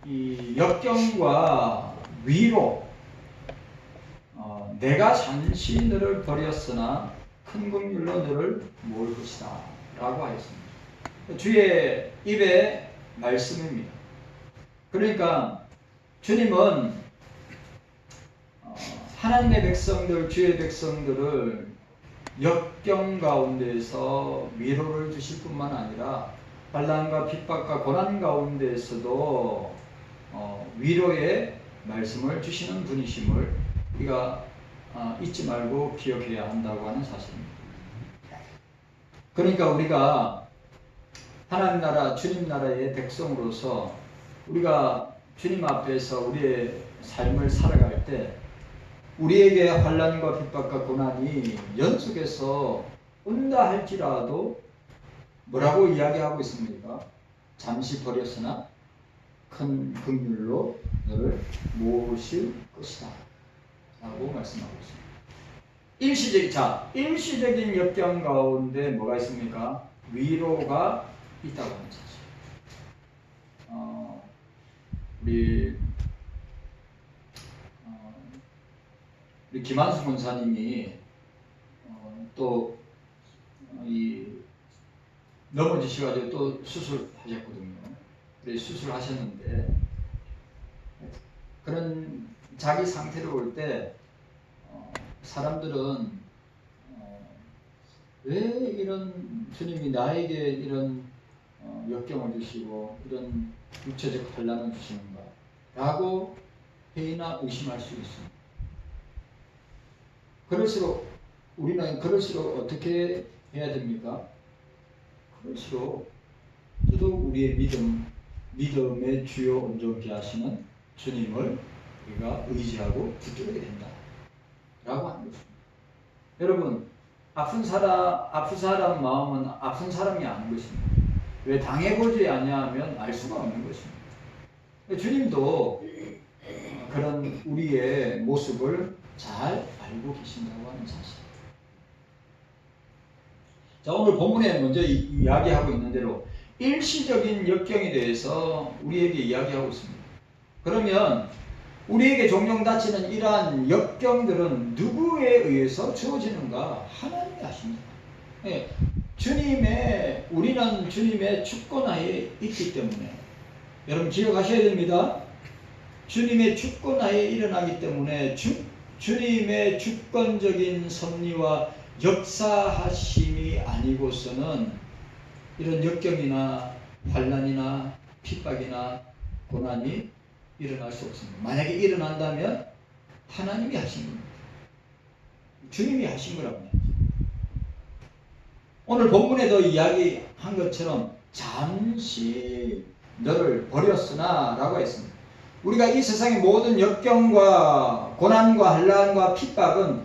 이 역경과 위로 내가 잠시 너를 버렸으나 큰 긍휼로 너를 모을 것이다 라고 하였습니다. 주의 입의 말씀입니다. 그러니까 주님은 하나님의 백성들, 주의 백성들을 역경 가운데에서 위로를 주실 뿐만 아니라 환난과 핍박과 고난 가운데에서도 위로의 말씀을 주시는 분이심을 우리가 잊지 말고 기억해야 한다고 하는 사실입니다. 그러니까 우리가 하나님 나라, 주님 나라의 백성으로서 우리가 주님 앞에서 우리의 삶을 살아갈 때 우리에게 환난과 핍박과 고난이 연속해서 온다 할지라도 뭐라고 이야기하고 있습니까? 잠시 버렸으나 큰 긍휼로 너를 모으실 것이다 라고 말씀하고 있습니다. 일시적인 역경 가운데 뭐가 있습니까? 위로가 있다고 하는 사실. 우리 김한수 권사님이 또 넘어지셔가지고 또 수술하셨거든요. 그래서 수술하셨는데 그런 자기 상태를 볼 때 사람들은 왜 이런 주님이 나에게 이런 역경을 주시고 이런 육체적 환난을 주시는가 라고 회의나 의심할 수 있습니다. 우리는 그럴수록 어떻게 해야 됩니까? 그럴수록 더더욱 우리의 믿음의 주요 온전케 하시는 주님을 우리가 의지하고 붙들어야 된다 라고 하는 것입니다. 여러분, 아픈 사람 마음은 아픈 사람이 아는 것입니다. 왜 당해보지 아니하면 알 수가 없는 것입니다. 주님도 그런 우리의 모습을 잘 알고 계신다고 하는 사실. 자, 오늘 본문에 먼저 이야기하고 있는 대로 일시적인 역경에 대해서 우리에게 이야기하고 있습니다. 그러면 우리에게 종종 닥치는 이러한 역경들은 누구에 의해서 주어지는가? 하나님이 하십니다. 네, 우리는 주님의 주권하에 있기 때문에 여러분 기억하셔야 됩니다. 주님의 주권하에 일어나기 때문에 주님의 주권적인 섭리와 역사하심이 아니고서는 이런 역경이나 환난이나 핍박이나 고난이 일어날 수 없습니다. 만약에 일어난다면 하나님이 하신 겁니다. 주님이 하신 거라고 합니다. 오늘 본문에도 이야기한 것처럼 잠시 너를 버렸으나 라고 했습니다. 우리가 이 세상의 모든 역경과 고난과 환난과 핍박은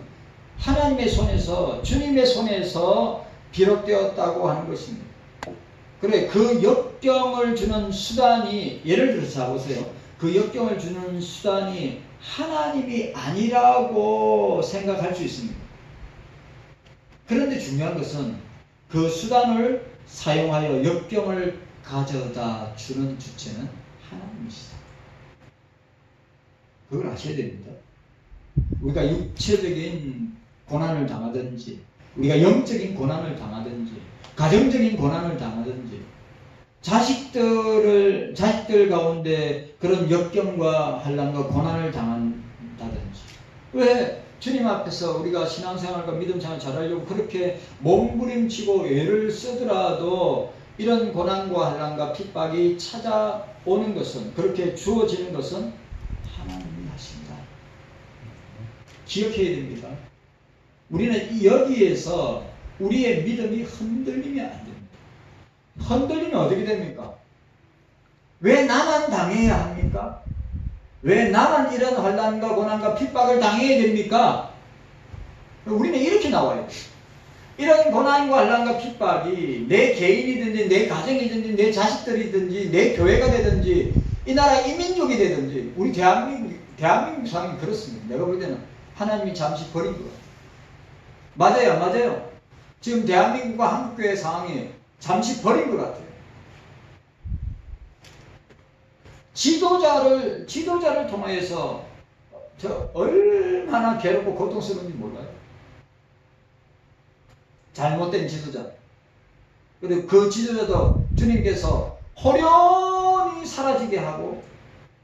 하나님의 손에서 주님의 손에서 비롯되었다고 하는 것입니다. 그래, 그 역경을 주는 수단이 예를 들어서 자보세요. 그 역경을 주는 수단이 하나님이 아니라고 생각할 수 있습니다. 그런데 중요한 것은 그 수단을 사용하여 역경을 가져다 주는 주체는 하나님이시다. 그걸 아셔야 됩니다. 우리가 육체적인 고난을 당하든지 우리가 영적인 고난을 당하든지 가정적인 고난을 당하든지 자식들 가운데 그런 역경과 환난과 고난을 당한다든지 왜 주님 앞에서 우리가 신앙생활과 믿음생활 잘하려고 그렇게 몸부림치고 애를 쓰더라도 이런 고난과 환난과 핍박이 찾아오는 것은 그렇게 주어지는 것은 하나님이 하신다. 기억해야 됩니다. 우리는 여기에서 우리의 믿음이 흔들리면 안 됩니다. 흔들리면 어떻게 됩니까? 왜 나만 당해야 합니까? 왜 나만 이런 환난과 고난과 핍박을 당해야 됩니까? 우리는 이렇게 나와야 돼요. 이런 고난과 환난과 핍박이 내 개인이든지 내 가정이든지 내 자식들이든지 내 교회가 되든지 이 나라 이민족이 되든지 우리 대한민국 상황이 그렇습니다. 내가 볼 때는 하나님이 잠시 버린 것 같아요. 맞아요. 지금 대한민국과 한국교회 상황이 잠시 버린 것 같아요. 지도자를 통해서 저 얼마나 괴롭고 고통스러운지 몰라요. 잘못된 지도자. 그리고 그 지도자도 주님께서 호련히 사라지게 하고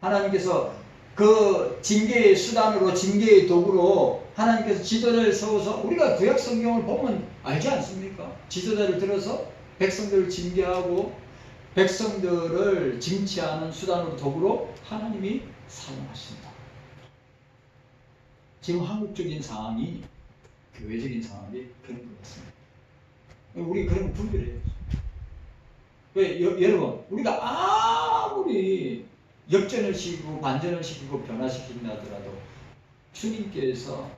하나님께서 그 징계의 수단으로 징계의 도구로 하나님께서 지도자를 세워서 우리가 구약 성경을 보면 알지 않습니까? 지도자를 들어서 백성들을 징계하고 백성들을 징치하는 수단으로 도구로 하나님이 사용하신다. 지금 한국적인 상황이 교회적인 상황이 그런 것 같습니다. 우리 그런 거 분별해야죠. 왜 여러분 우리가 아무리 역전을 시키고 반전을 시키고 변화시킨다 하더라도 주님께서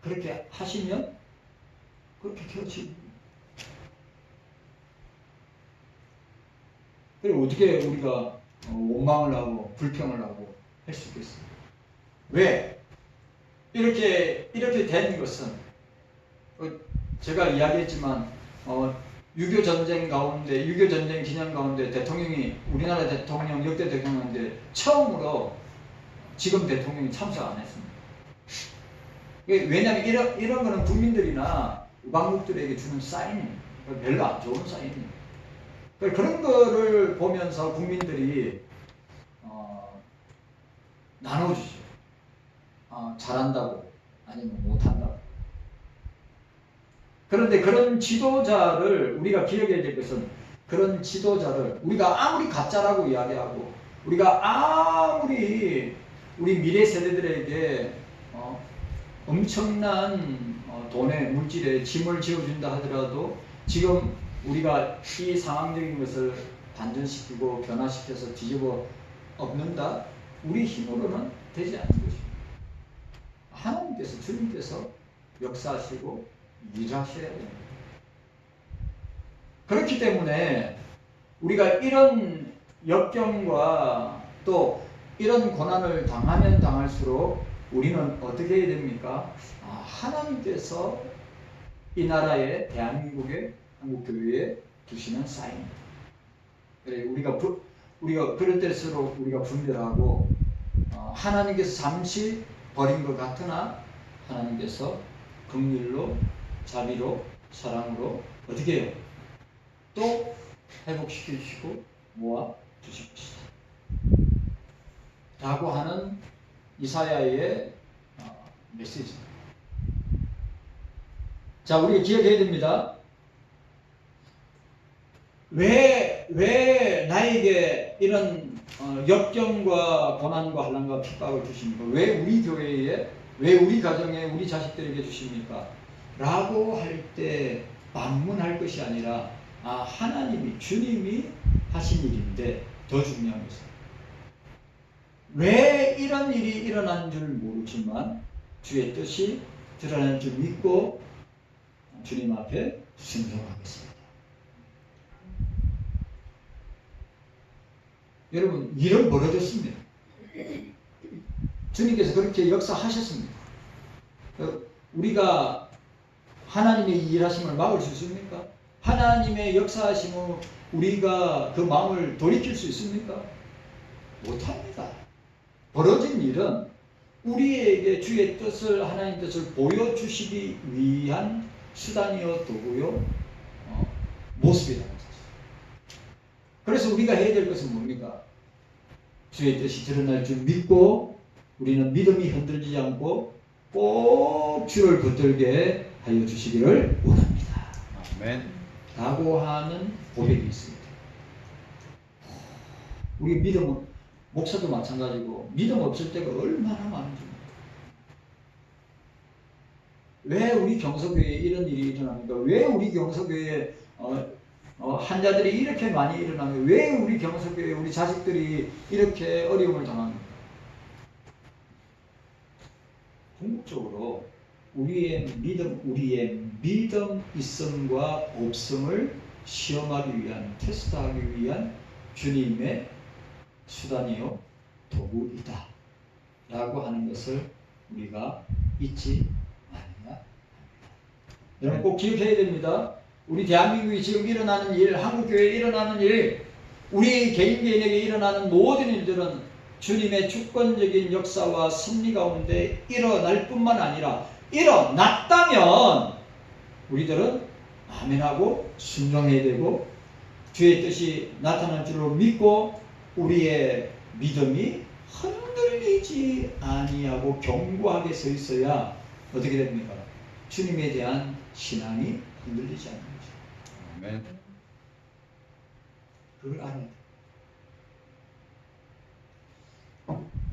그렇게 하시면 그렇게 되어지고 그리고 어떻게 우리가 원망을 하고 불평을 하고 할 수 있겠어요? 왜? 이렇게 된 것은 제가 이야기했지만 6.25 전쟁 가운데 6.25 전쟁 기념 가운데 대통령이 우리나라 대통령 역대 대통령인데 처음으로 지금 대통령이 참석 안 했습니다. 왜냐하면 이런 거는 국민들이나 우방국들에게 주는 사인입니다. 별로 안 좋은 사인입니다. 그런 거를 보면서 국민들이 나눠주죠. 잘한다고 아니면 못한다고. 그런데 그런 지도자를 우리가 기억해야 될 것은 그런 지도자를 우리가 아무리 가짜라고 이야기하고 우리가 아무리 우리 미래 세대들에게 엄청난 돈의 물질의 짐을 지어준다 하더라도 지금 우리가 이 상황적인 것을 반전시키고 변화시켜서 뒤집어 엎는다? 우리 힘으로는 되지 않는 것입니다. 하나님께서 주님께서 역사하시고 일하셔야 됩니다. 그렇기 때문에 우리가 이런 역경과 또 이런 고난을 당하면 당할수록 우리는 어떻게 해야 됩니까? 하나님께서 이 나라에 대한민국에 한국교회에 두시는 사인입니다. 그래 우리가 그럴 때일수록 우리가 분별하고 하나님께서 잠시 버린 것 같으나 하나님께서 긍휼로 자비로 사랑으로 어떻게 해요? 또 회복시켜 주시고 모아 주실 것이다. 라고 하는 이사야의 메시지입니다. 자, 우리가 기억해야 됩니다. 왜 나에게 이런 역경과 고난과 환난과 핍박을 주십니까? 왜 우리 교회에, 왜 우리 가정에, 우리 자식들에게 주십니까? 라고 할 때 반문할 것이 아니라 하나님이, 주님이 하신 일인데 더 중요한 것은 왜 이런 일이 일어난 줄 모르지만 주의 뜻이 드러날 줄 믿고 주님 앞에 순종하겠습니다. 여러분, 일은 벌어졌습니다. 주님께서 그렇게 역사하셨습니다. 우리가 하나님의 일하심을 막을 수 있습니까? 하나님의 역사하심을 우리가 그 마음을 돌이킬 수 있습니까? 못합니다. 벌어진 일은 우리에게 주의 뜻을, 하나님 뜻을 보여주시기 위한 수단이요 도구요 모습이라는 거죠. 그래서 우리가 해야 될 것은 뭡니까? 주의 뜻이 드러날 줄 믿고 우리는 믿음이 흔들리지 않고 꼭 주를 붙들게 하여 주시기를 원합니다. 아멘. 라고 하는 고백이 있습니다. 우리 믿음은 목사도 마찬가지고 믿음 없을 때가 얼마나 많은지. 왜 우리 경서교회에 이런 일이 일어납니까? 왜 우리 경서교회에 환자들이 이렇게 많이 일어납니까? 왜 우리 경서교회 우리 자식들이 이렇게 어려움을 당합니까? 궁극적으로 우리의 믿음 있음과 없음을 시험하기 위한, 테스트하기 위한 주님의 수단이요 도구이다 라고 하는 것을 우리가 잊지 말아야 합니다. 여러분 꼭 기억해야 됩니다. 우리 대한민국이 지금 일어나는 일, 한국교회에 일어나는 일, 우리 개인에게 일어나는 모든 일들은 주님의 주권적인 역사와 섭리 가운데 일어날 뿐만 아니라 일어났다면 우리들은 아멘하고 순종해야 되고 주의 뜻이 나타날 줄로 믿고 우리의 믿음이 흔들리지 아니하고 견고하게 서 있어야 어떻게 됩니까? 주님에 대한 신앙이 흔들리지 않는 거죠. 아멘. 그걸 알아야 돼요.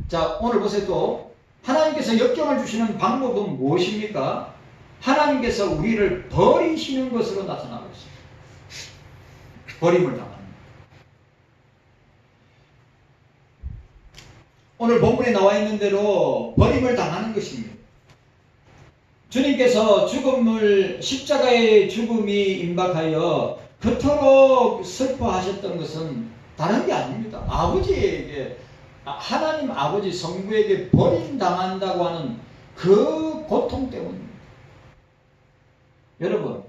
자, 오늘 보세요. 또 하나님께서 역경을 주시는 방법은 무엇입니까? 하나님께서 우리를 버리시는 것으로 나타나고 있습니다. 버림을 당하는 것. 오늘 본문에 나와 있는 대로 버림을 당하는 것입니다. 주님께서 십자가의 죽음이 임박하여 그토록 슬퍼하셨던 것은 다른 게 아닙니다. 아버지에게, 하나님 아버지 성부에게 버림당한다고 하는 그 고통 때문입니다. 여러분,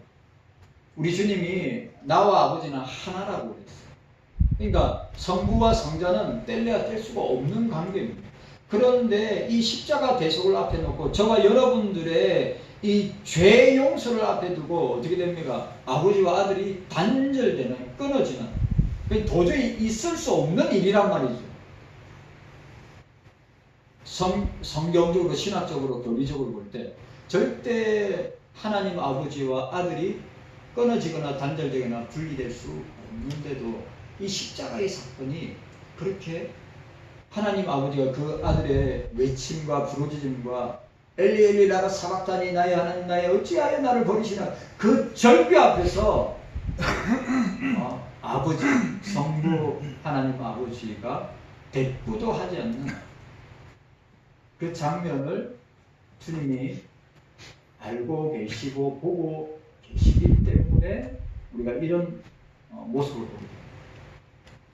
우리 주님이 나와 아버지는 하나라고 그랬어요. 그러니까 성부와 성자는 뗄래야 뗄 수가 없는 관계입니다. 그런데 이 십자가 대속을 앞에 놓고 저와 여러분들의 이 죄 용서를 앞에 두고 어떻게 됩니까? 아버지와 아들이 단절되는, 끊어지는, 도저히 있을 수 없는 일이란 말이죠. 성경적으로, 신학적으로, 교리적으로 볼 때 절대 하나님 아버지와 아들이 끊어지거나 단절되거나 분리될 수 없는데도 이 십자가의 사건이 그렇게 하나님 아버지가 그 아들의 외침과 부르짖음과 엘리 엘리 라마 사박다니 나의 하나님 나의 어찌하여 나를 버리시나 그 절규 앞에서 아버지 성부 하나님 아버지가 대꾸도 하지 않는 그 장면을 주님이 알고 계시고 보고 계시기 때문에 우리가 이런 모습을 보게 됩니다.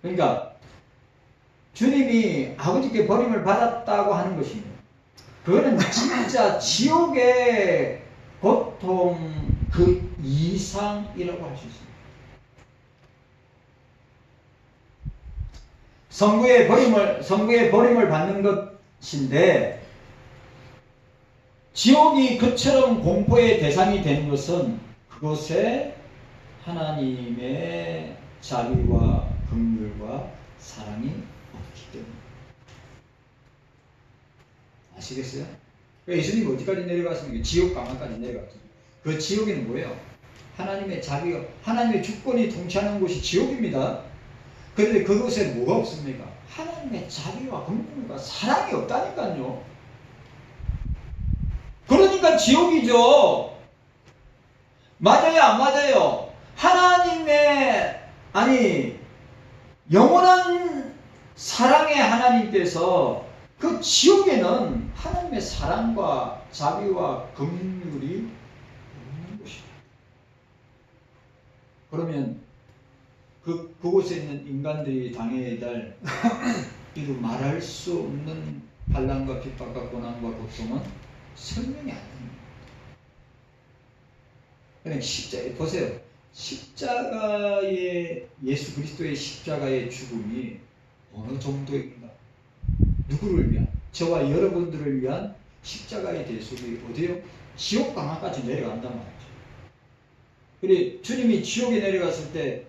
그러니까 주님이 아버지께 버림을 받았다고 하는 것입니다. 그거는 진짜 지옥의 고통 그 이상이라고 할 수 있습니다. 성부의 버림을 받는 것인데 지옥이 그처럼 공포의 대상이 되는 것은 그곳에 하나님의 자비와 긍휼과 사랑이 없기 때문입니다. 아시겠어요? 예수님이 어디까지 내려갔습니까? 지옥 강화까지 내려갔죠. 그 지옥에는 뭐예요? 하나님의 자비가, 하나님의 주권이 통치하는 곳이 지옥입니다. 그런데 그곳에 뭐가 없습니까? 하나님의 자비와 긍휼과 사랑이 없다니까요. 그러니까 지옥이죠. 맞아요, 안 맞아요? 영원한 사랑의 하나님께서 그 지옥에는 하나님의 사랑과 자비와 긍휼이 없는 곳입니다. 그러면 그곳에 있는 인간들이 당해야 될 이루 말할 수 없는 반란과 핍박과 고난과 고통은 설명이 안 됩니다. 그냥 보세요. 십자가의, 예수 그리스도의 십자가의 죽음이 어느 정도인가? 누구를 위한? 저와 여러분들을 위한 십자가의 대속이 어디요? 지옥 강화까지 내려간단 말이죠. 그리고 주님이 지옥에 내려갔을 때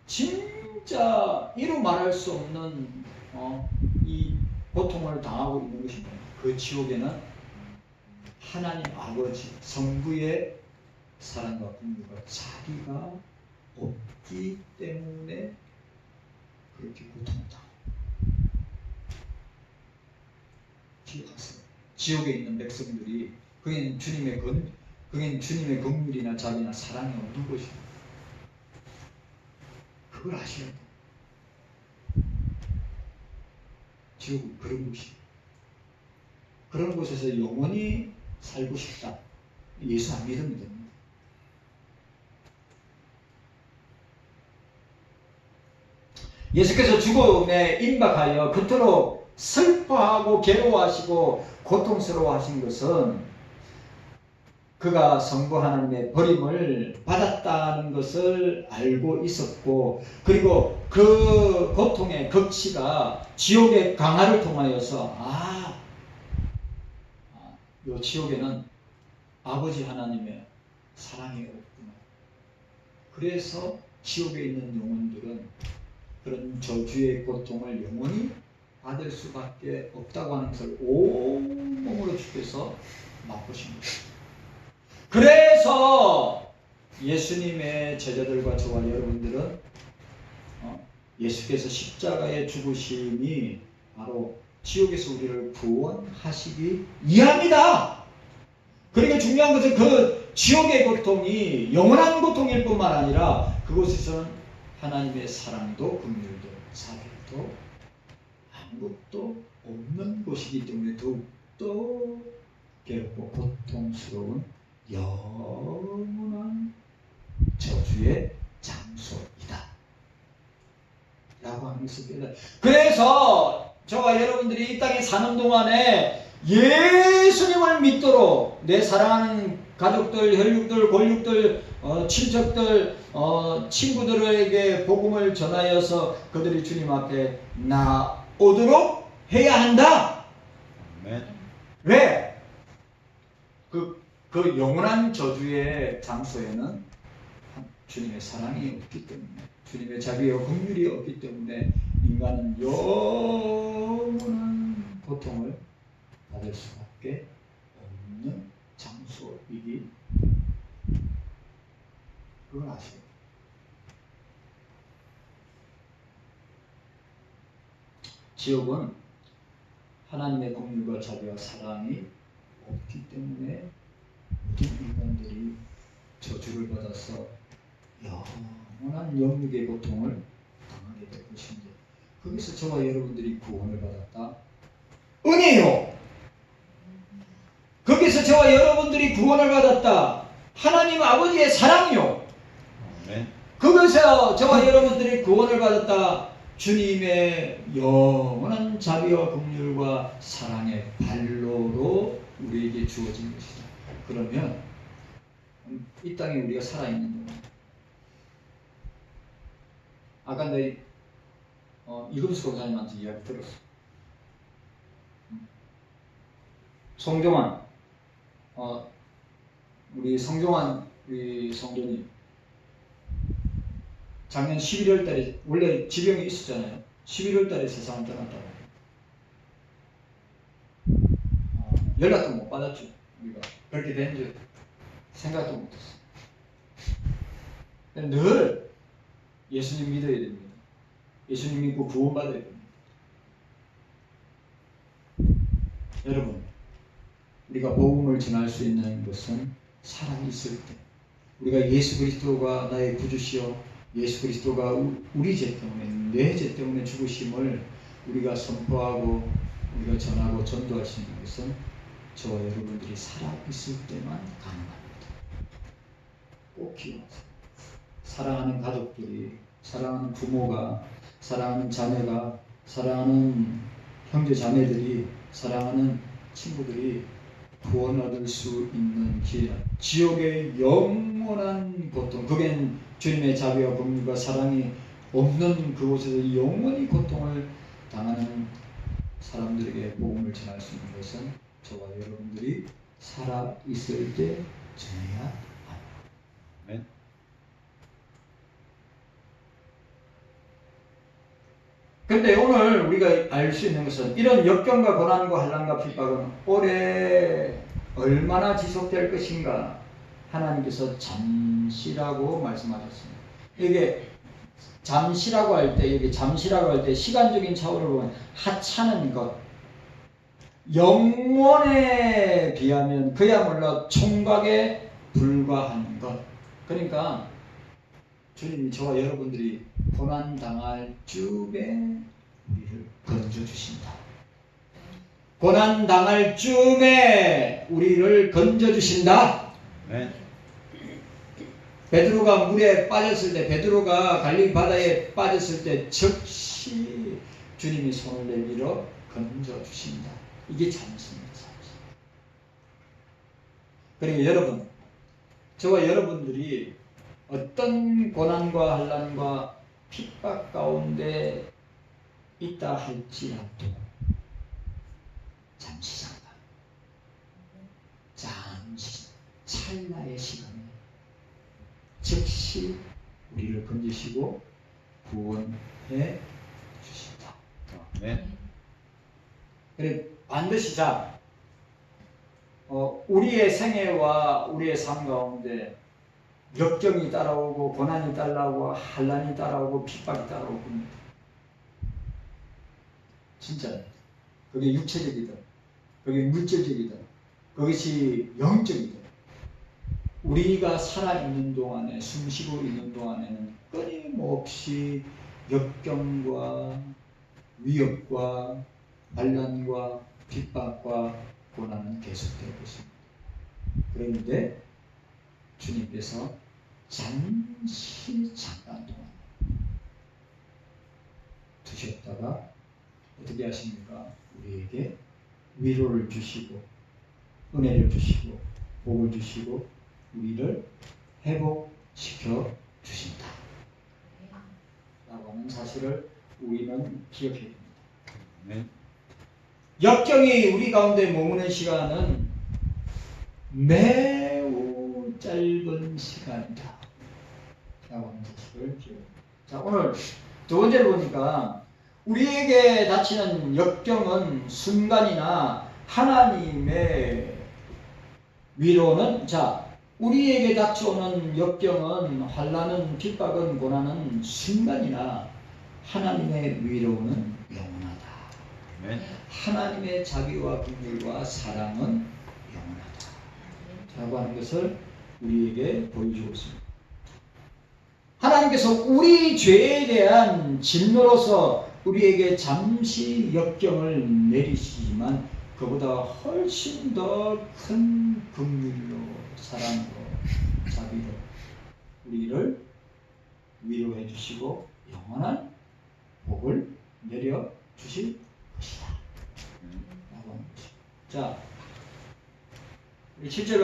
진짜 이루 말할 수 없는 이 고통을 당하고 있는 것입니다. 그 지옥에는 하나님 아버지 성부의 사랑과 긍휼과 자비가 없기 때문에 그렇게 고통을 당합니다. 기억하세요. 지옥에 있는 백성들이 그게 주님의 긍휼이나 자비나 사랑이 없는 것입니다. 그걸 아셔야 돼요. 지옥은 그런 곳이에요. 그런 곳에서 영원히 살고 싶다. 예수 안 믿으면 됩니다. 예수께서 죽음에 임박하여 그토록 슬퍼하고 괴로워하시고 고통스러워하신 것은 그가 성부 하나님의 버림을 받았다는 것을 알고 있었고, 그리고 그 고통의 극치가 지옥의 강화를 통하여서 이 지옥에는 아버지 하나님의 사랑이 없구나. 그래서 지옥에 있는 영혼들은 그런 저주의 고통을 영원히 받을 수밖에 없다고 하는 것을 온몸으로 주께서 맛보신 것입니다. 그래서 예수님의 제자들과 저와 여러분들은 예수께서 십자가의 죽으심이 바로 지옥에서 우리를 구원하시기 위함이다. 그러니까 중요한 것은 그 지옥의 고통이 영원한 고통일 뿐만 아니라 그곳에서는 하나님의 사랑도 긍휼도 자비도 아무것도 없는 곳이기 때문에 더욱더 괴롭고 고통스러운 영원한 저주의 장소이다 라고 하는 것을 깨달아요. 그래서 저와 여러분들이 이 땅에 사는 동안에 예수님을 믿도록 내 사랑하는 가족들, 혈육들, 골육들, 친척들, 친구들에게 복음을 전하여서 그들이 주님 앞에 나오도록 해야 한다. 아멘. 왜? 그 영원한 저주의 장소에는 주님의 사랑이 없기 때문에, 주님의 자비와 긍휼이 없기 때문에 인간은 영원한 고통을 받을 수밖에 없는 장소이기, 그걸 아시고, 지옥은 하나님의 긍휼과 자비와 사랑이 없기 때문에 모든 인간들이 저주를 받아서 영원한 영육의 고통을 당하게 될 것인데, 거기서 저와 여러분들이 구원을 받았다. 은혜요. 거기서 저와 여러분들이 구원을 받았다. 하나님 아버지의 사랑이요. 아멘. 거기서 저와 여러분들이 구원을 받았다. 주님의 영원한 자비와 긍휼과 사랑의 발로로 우리에게 주어진 것이다. 그러면 이 땅에 우리가 살아있는 동안, 아까 너희 이금수 권사님한테 이야기 들었어. 송종환, 우리 성종환 우리 성도님 작년 11월 달에, 원래 지병이 있었잖아요. 11월 달에 세상을 떠났다고. 연락도 못 받았죠. 우리가 그렇게 된 줄 생각도 못했어. 늘 예수님 믿어야 됩니다. 예수님 믿고 구원받아야 됩니다. 여러분, 우리가 복음을 전할 수 있는 것은 사람이 있을 때, 우리가 예수 그리스도가 나의 구주시여, 예수 그리스도가 우리 죄 때문에, 내 죄 때문에 죽으심을 우리가 선포하고 우리가 전하고 전도할 수 있는 것은 저와 여러분들이 살아있을 때만 가능합니다. 꼭 기억하세요. 사랑하는 가족들이, 사랑하는 부모가, 사랑하는 자녀가, 사랑하는 형제 자매들이, 사랑하는 친구들이 구원 얻을 수 있는 기회는 지옥의 영원한 고통, 그겐 주님의 자비와 긍휼과 사랑이 없는 그곳에서 영원히 고통을 당하는 사람들에게 복음을 전할 수 있는 것은 저와 여러분들이 살아 있을 때 전해야 합니다. 네. 근데 오늘 우리가 알 수 있는 것은 이런 역경과 고난과 환난과 핍박은 오래 얼마나 지속될 것인가, 하나님께서 잠시라고 말씀하셨습니다. 이게 잠시라고 할 때, 여기 잠시라고 할 때 시간적인 차원을 보면 하찮은 것, 영원에 비하면 그야말로 총각에 불과한 것. 그러니까 주님이 저와 여러분들이 고난당할 쯤에 우리를 건져주신다. 고난당할 쯤에 우리를 건져주신다. 네. 베드로가 물에 빠졌을 때, 베드로가 갈릴리 바다에 빠졌을 때 즉시 주님이 손을 내밀어 건져주신다. 이게 잠시입니다. 잠시. 그리고 여러분, 저와 여러분들이 어떤 고난과 환난과 핍박 가운데 있다 할지라도 잠시 잠깐, 잠시 찰나의 시간에 즉시 우리를 건지시고 구원해 주신다. 아멘. 그래 반드시 우리의 생애와 우리의 삶 가운데 역경이 따라오고 고난이 따라오고 환난이 따라오고 핍박이 따라올 겁니다. 진짜 그게 육체적이든 그게 물질적이든 그것이 영적이든 우리가 살아있는 동안에 숨쉬고 있는 동안에는 끊임없이 역경과 위협과 환난과 핍박과 고난은 계속되고 있습니다. 그런데 주님께서 잠시 잠깐 동안 두셨다가 어떻게 하십니까? 우리에게 위로를 주시고 은혜를 주시고 복을 주시고 우리를 회복시켜 주신다 라고 하는 사실을 우리는 기억해야 됩니다. 아멘. 역경이 우리 가운데 머무는 시간은 매우 짧은 시간이다 라고 하는 사실을 기억합니다. 자, 오늘 두 번째로 보니까 우리에게 닥치는 역경은 순간이나 하나님의 위로는 우리에게 닥쳐오는 역경은 환난은 핍박은 고난은 순간이나 하나님의 위로는 영원하다. 아멘. 하나님의 자비와 긍휼과 사랑은 영원하다 라고 하는 것을 우리에게 보여주고 있습니다. 하나님께서 우리 죄에 대한 진노로서 우리에게 잠시 역경을 내리시지만 그보다 훨씬 더 큰 긍휼로 사랑으로 자비로 우리를 위로해 주시고 영원한 복을 내려 주실 것이다 라고 하는 것입니다. 자, 우리 7절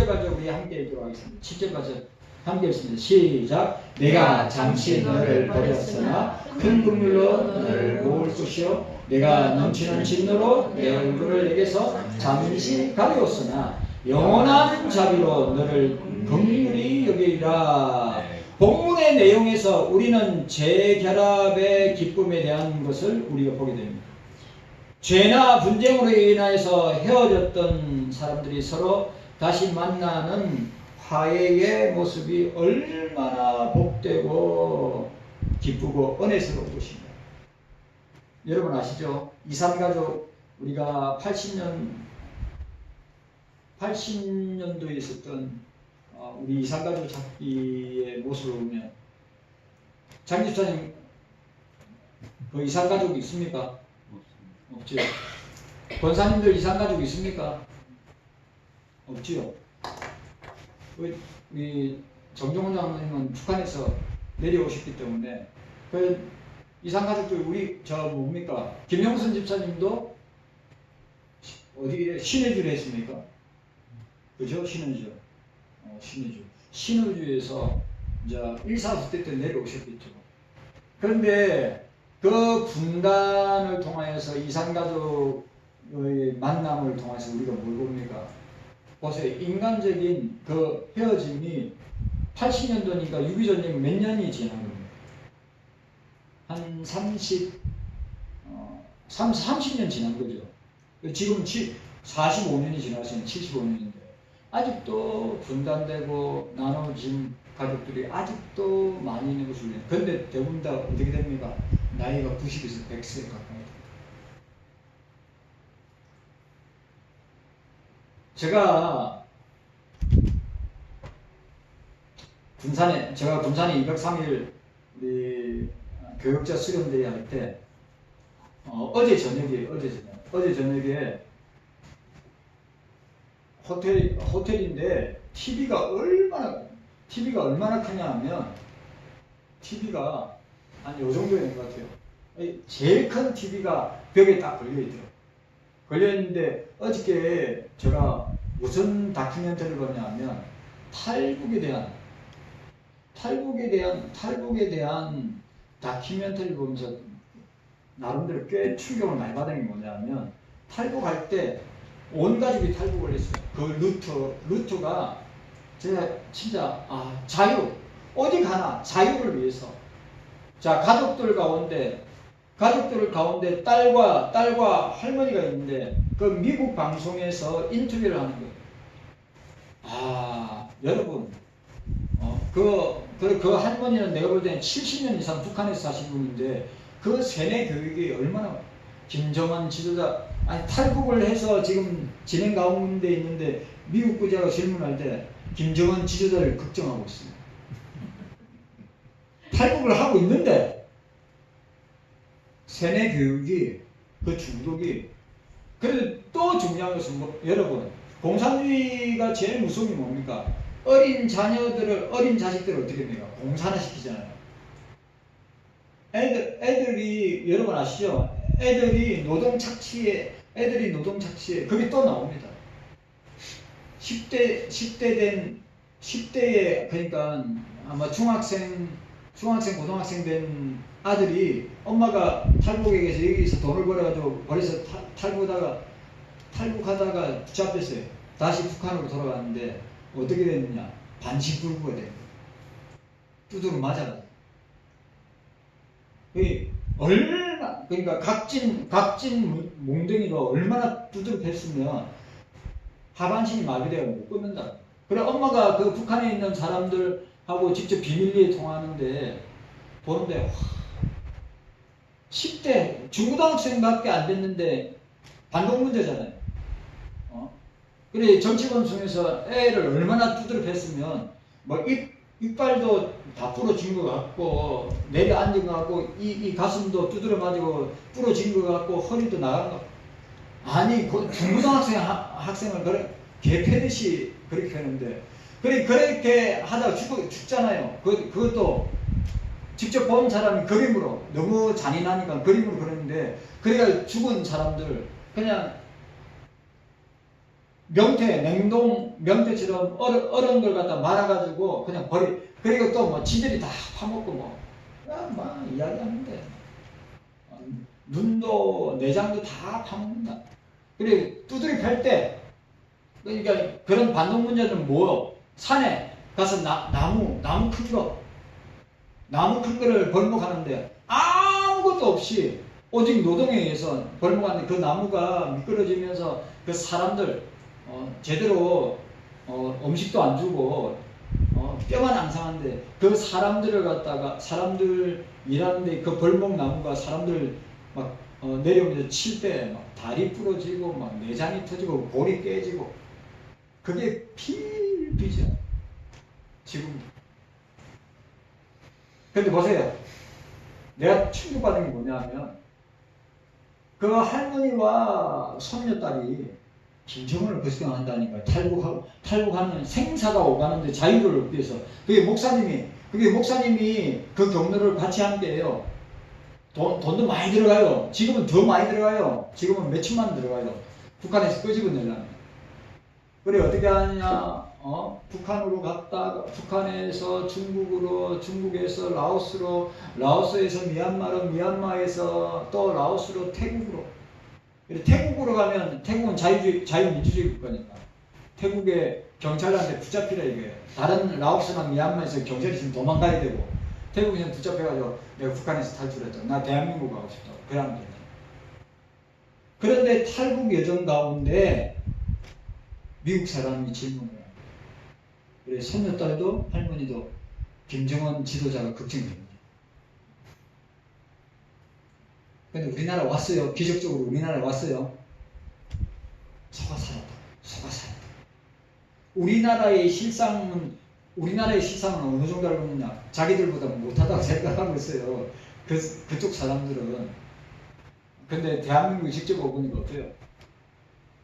가죠. 우리 함께 읽도록 하겠습니다. 7절 가죠. 함께 읽습니다. 시작. 내가 잠시 너를 버렸으나 큰 긍휼로 너를 모을 것이요 내가 넘치는 진노로 내 얼굴을 내게서 잠시 가리웠으나 영원한 자비로 너를 긍휼히 여기리라. 본문의 내용에서 우리는 재결합의 기쁨에 대한 것을 우리가 보게 됩니다. 죄나 분쟁으로 인하여서 헤어졌던 사람들이 서로 다시 만나는 화해의 모습이 얼마나 복되고 기쁘고 은혜스러운 것입니다. 여러분 아시죠? 이산가족 우리가 80년도에 있었던 우리 이산가족 잡기의 모습을 보면 장 집사님 그 이산가족이 있습니까? 없죠. 권사님들 이산가족 있습니까? 없지요. 우리 정종원 장로님은 북한에서 내려오셨기 때문에 그 이산가족들 우리 뭡니까? 김영순 집사님도 어디에 신해주를 했습니까? 그죠? 신해주. 신해주. 신해주에서 이제 1사후대 때 내려오셨겠죠. 그런데 그 분단을 통하여서 이산가족의 만남을 통해서 우리가 뭘 봅니까? 보세요. 인간적인 그 헤어짐이 80년도니까 유기전쟁 몇 년이 지난 겁니다. 한 30년 지난 거죠. 지금 45년이 지났으면 75년인데 아직도 분단되고 나눠진 가족들이 아직도 많이 있는 것을 보여요. 그런데 대부분 다 어떻게 됩니까? 나이가 90에서 100세 가까이 됩니다. 제가 군산에 203일 우리 교육자 수련대회 할 때 어제 저녁에 호텔인데 TV가 얼마나 크냐 하면 TV가 한 요 정도 되는 것 같아요. 제일 큰 TV가 벽에 딱 걸려있더라고요. 걸려있는데 어저께 제가 무슨 다큐멘터리를 보냐면 탈북에 대한 다큐멘터리를 보면서 나름대로 꽤 충격을 많이 받은 게 뭐냐면 탈북할 때 온 가족이 탈북을 했어요. 그 루트가 제가 진짜 자유 어디 가나 자유를 위해서 자 가족들 가운데 딸과 할머니가 있는데 그 미국 방송에서 인터뷰를 하는 거예요. 여러분 그 할머니는 내가 볼 때는 70년 이상 북한에서 사신 분인데 그 세뇌 교육이 얼마나 김정은 지도자 탈북을 해서 지금 진행 가운데 있는데 미국 부자가 질문할 때 김정은 지도자를 걱정하고 있습니다. 탈북을 하고 있는데 세뇌 교육이 그 중독이 그래도 또 중요한 것은 여러분 공산주의가 제일 무서운 게 뭡니까? 어린 자식들을 어떻게 합니까? 공산화 시키잖아요. 애들이 여러분 아시죠? 애들이 노동 착취에 그게 또 나옵니다. 10대에 그러니까 아마 중학생 고등학생 된 아들이 엄마가 탈북에 계서 여기서 돈을 벌어가지고 버려서 탈북하다가 붙잡혔어요. 다시 북한으로 돌아갔는데 어떻게 됐느냐? 반신불구가 된 거예요. 두드러 맞아가지고. 그러니까 각진 몽둥이가 얼마나 두드러 팼으면 하반신이 마비되어 못 끊는다. 그래 엄마가 그 북한에 있는 사람들하고 직접 비밀리에 통화하는데 보는데 10대 중고등학생밖에 안 됐는데 반동 문제잖아요. 그래 정치범 중에서 애를 얼마나 두드러 팼으면 뭐 이빨도 다 부러진 것 같고 내려앉은 것 같고 이 가슴도 두드러 맞고 부러진 것 같고 허리도 나간 것. 아니 그 학생을 그래 개 패듯이 그렇게 하는데 그렇게 하다가 죽잖아요. 그것도 직접 본 사람이 그림으로 너무 잔인하니까 그림으로 그렸는데 그러니까 죽은 사람들 그냥 명태처럼 어른들 갖다 말아가지고 그냥 그리고 또 뭐 지들이 다 파먹고 막 이야기하는데 눈도 내장도 다 파먹는다. 그래 두드려 팰 때 그러니까 그런 반동 문제는 산에 가서 나무 큰 거를 벌목하는데 아무것도 없이 오직 노동에 의해서 벌목하는데 그 나무가 미끄러지면서 그 사람들 제대로 음식도 안 주고 뼈만 앙상한데 그 사람들을 갖다가 사람들 일하는데 그 벌목 나무가 사람들 막 내려오면서 칠 때 막 다리 부러지고 막 내장이 터지고 볼이 깨지고 그게 필비죠. 지금. 근데 보세요. 내가 충격받은 게 뭐냐면 그 할머니와 손녀딸이 김정은을 걱정한다니까. 탈북하면 생사가 오가는데 자유를 얻기 위해서. 그게 목사님이 그 경로를 같이 함께 해요. 돈도 많이 들어가요. 지금은 더 많이 들어가요. 지금은 몇천만 원 들어가요. 북한에서 끄집어내려면. 그래 어떻게 하느냐? 북한으로 갔다가 북한에서 중국으로, 중국에서 라오스로, 라오스에서 미얀마로, 미얀마에서 또 라오스로, 태국으로. 태국으로 가면 태국은 자유민주주의 국가니까 태국의 경찰한테 붙잡히라 이거예요. 다른 라오스나 미얀마에서 경찰이 있으면 도망가야 되고 태국에서 붙잡혀가지고 내가 북한에서 탈출했다. 나 대한민국 가고 싶다. 그러면 된다. 그런데 탈북 여정 가운데 미국 사람이 질문을 해요. 그래 손녀딸도 할머니도 김정은 지도자가 걱정됩니다. 근데 우리나라 왔어요. 기적적으로 우리나라에 왔어요. 속아 살았다. 우리나라의 실상은 어느 정도 알고 있느냐? 자기들보다 못하다고 생각하고 있어요. 그쪽 사람들은. 근데 대한민국이 직접 오보니까 어때요?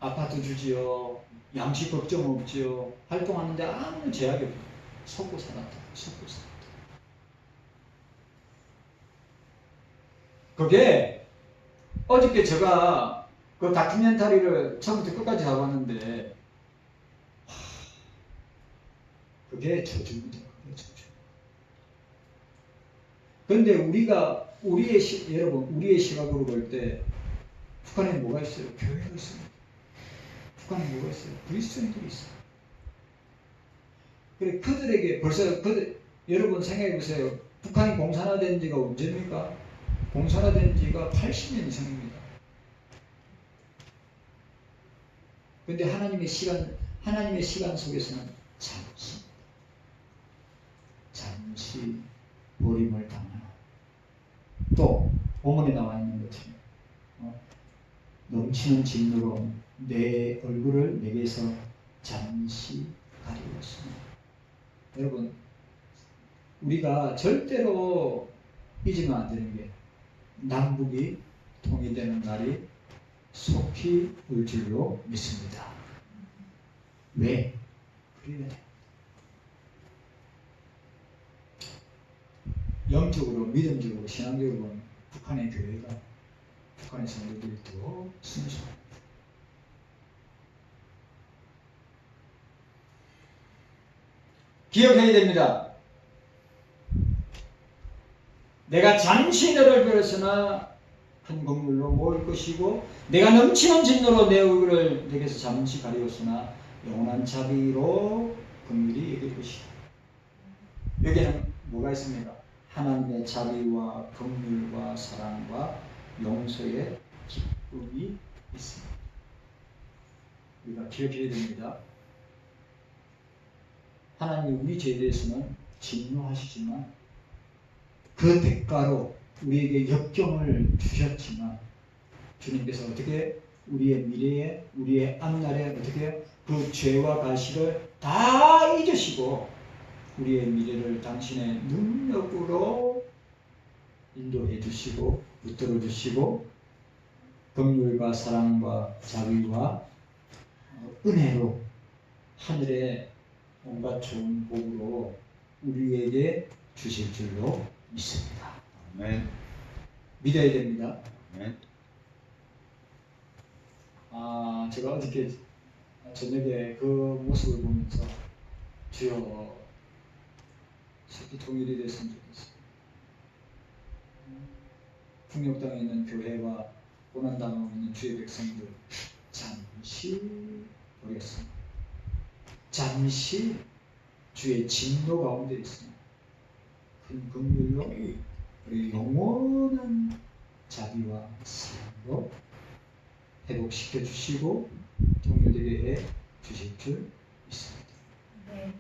아파트 주지요. 양식 걱정 없지요. 활동하는데 아무 제약이 없어요. 속고 살았다. 그게 어저께 제가 그 다큐멘터리를 처음부터 끝까지 다 봤는데 그게 저주입니다. 그게 저주. 그런데 우리가 여러분 우리의 시각으로 볼 때 북한에 뭐가 있어요? 교회가 있습니다. 북한에 뭐가 있어요? 그리스도인들이 있어요. 그래 그들에게 벌써 여러분 생각해 보세요. 북한이 공산화된 지가 언제입니까? 공산화된 지가 80년 이상입니다. 그런데 하나님의 시간 속에서는 잠시 버림을 당하는. 또 본문에 나와 있는 것처럼 넘치는 진노로 내 얼굴을 내게서 잠시 가리웠습니다. 여러분 우리가 절대로 잊으면 안 되는 게 남북이 통일되는 날이 속히 올 줄로 믿습니다. 왜? 그래야 돼. 영적으로, 믿음적으로, 신앙적으로 보면 북한의 교회가, 북한의 성도들이 더 순수합니다. 기억해야 됩니다. 내가 잠시 너를 베었으나 큰 긍휼로 모을 것이고 내가 넘치는 진노로 내 얼굴을 내게서 잠시 가리웠으나 영원한 자비로 긍휼히 여길 것이다. 여기에는 뭐가 있습니까? 하나님의 자비와 긍휼과 사랑과 용서의 기쁨이 있습니다. 우리가 기억해야 됩니다. 하나님 우리 죄에 대해서는 진노하시지만 그 대가로 우리에게 역경을 주셨지만 주님께서 어떻게 우리의 미래에 우리의 앞날에 어떻게 그 죄와 가시를 다 잊으시고 우리의 미래를 당신의 능력으로 인도해 주시고 붙들어 주시고 긍휼과 사랑과 자비와 은혜로 하늘의 온갖 좋은 복으로 우리에게 주실 줄로 믿습니다. 아멘. 믿어야 됩니다. 아멘. 제가 어저께 저녁에 그 모습을 보면서 주여 속히 통일이 됐으면 좋겠어요. 풍력당에 있는 교회와 고난당하고 있는 주의 백성들 잠시 보겠습니다. 잠시 주의 진노 가운데 있습니다. 큰 긍휼로 우리 영원한 자비와 사랑으로 회복시켜 주시고 통일되게 해 주실 줄 믿습니다. 네.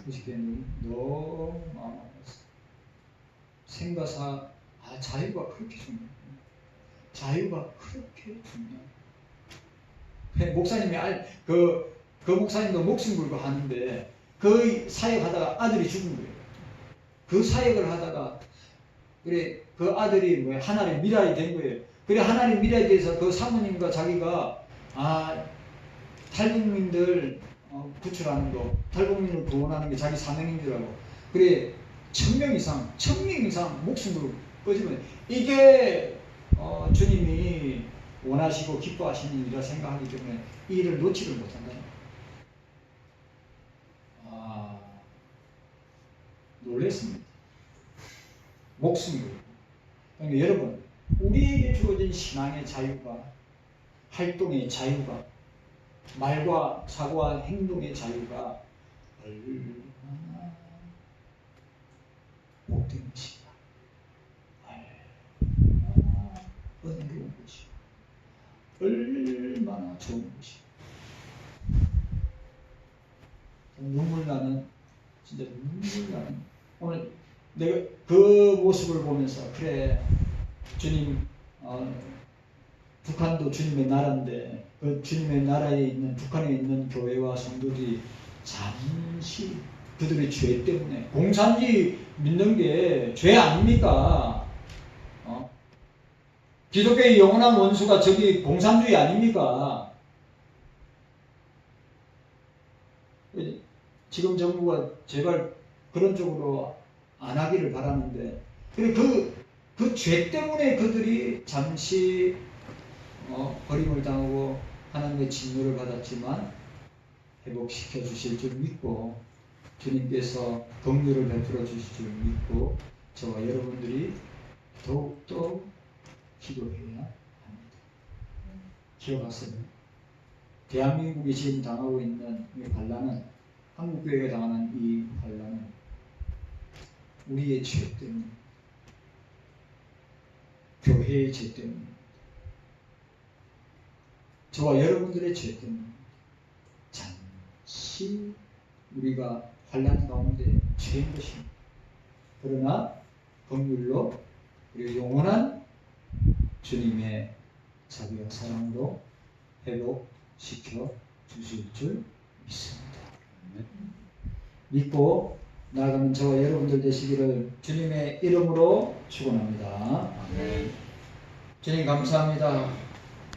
그저께는 너무 마음 아팠어요. 생가사 자유가 그렇게 중요해요. 자유가 그렇게 중요해요. 목사님이 그 목사님도 목숨 걸고 하는데 그 사역하다가 아들이 죽은 거예요. 그 사역을 하다가 그래 그 아들이 뭐 하나님의 미랄이 된 거예요. 그래 하나님의 미랄에 대해서 그 사모님과 자기가 탈북민들 구출하는 거, 탈북민을 구원하는 게 자기 사명인 줄 알고 그래 1000명 이상 목숨을 꺼지면 이게 주님이 원하시고 기뻐하시는 일이라 생각하기 때문에 이 일을 놓지를 못한다. 놀랬습니다. 목숨을. 그러니까 여러분, 우리에게 주어진 신앙의 자유가, 활동의 자유가, 말과 사고와 행동의 자유가 얼마나 복된 것인가, 얼마나 은혜로운 것인가, 얼마나 좋은 것인가. 눈물 나는, 진짜 눈물 나는. 오늘 내가 그 모습을 보면서 그래 주님 북한도 주님의 나라인데 그 주님의 나라에 있는 북한에 있는 교회와 성도들이 잠시 그들의 죄 때문에 공산주의 믿는 게 죄 아닙니까? 기독교의 영원한 원수가 저기 공산주의 아닙니까? 지금 정부가 제발 그런 쪽으로 안 하기를 바라는데 그 죄 때문에 그들이 잠시 버림을 당하고 하나님의 진노를 받았지만 회복시켜 주실 줄 믿고 주님께서 긍휼을 베풀어 주실 줄 믿고 저와 여러분들이 더욱더 기도해야 합니다. 기억하세요. 대한민국이 지금 당하고 있는 이 반란은, 한국교회가 당하는 이 반란은 우리의 죄 때문에, 교회의 죄 때문에, 저와 여러분들의 죄 때문에 잠시 우리가 환난 가운데 죄인 것입니다. 그러나 긍휼로 우리 영원한 주님의 자비와 사랑으로 회복시켜 주실 줄 믿습니다. 믿고 나아가는 저와 여러분들 되시기를 주님의 이름으로 축원합니다. 주님 감사합니다.